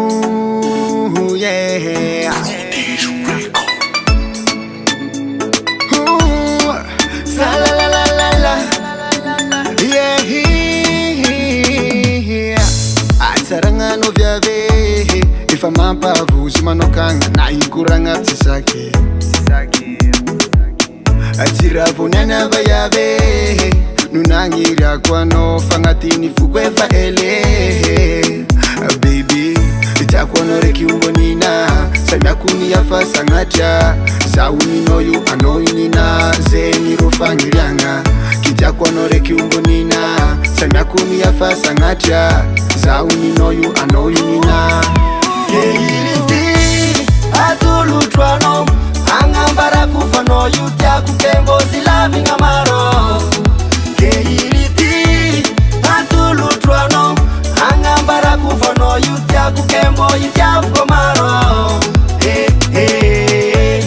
Ooh, yeah. Ooh, sa la la la la la. Yeah. Atsaranga no viave. Ifa mampavuzi manokanga na ikuranga tsisake. Atsiravunana vayave. Nunangira kwano fangatini fukwefa ele. Baby, itakuonore kiumbonina samyakuni yafasa ngatia sauni noyu anoyunina zeni rufangirianga kitakuonore kiumbonina samyakuni yafasa ngatia sauni noyu anoyunina keiliti atolotro angambara kufa noyu tyakukembo silavinga maro keiliti atolotro angambara kufa noyu tyakukembo yityafko maro hey, hey,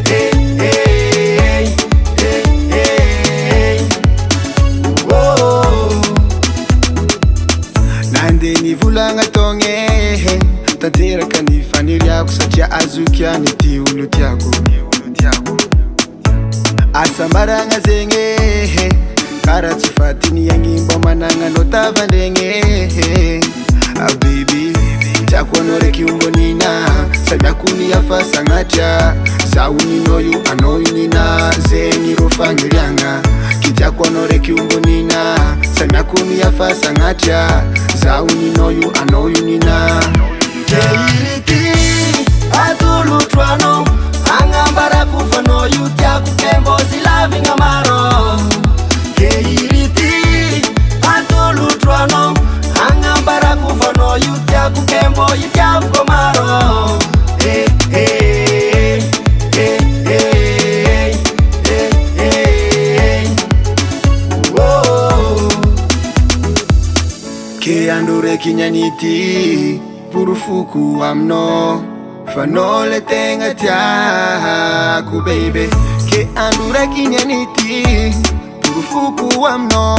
hey, hey, hey, hey. Whoa. Nande nivulanga tonge tatera kanifani yako satya azukia niti ulu tyako asamaranga zenge karatsifatini yangimbo mananga notavandenge. Baby, takuonore kiumbonina samyakuni yafasa ngatia sauni noyu anoyunina zeni rufangirianga kitakuonore kiumbonina samyakuni yafasa ngatia sauni noyu anoyunina keiliti atolotro angambara kufa noyu tyakukembo silavinga maro keiliti atolotro angambara kufa noyu tyakukembo yityafko maro hey, hey, hey, hey, hey, hey. Whoa. Ke andure kinyaniti purufuku amno fanole tenga tyaku baby ke andure kinyaniti purufuku amno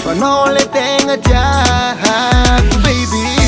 fanole tenga tyaku baby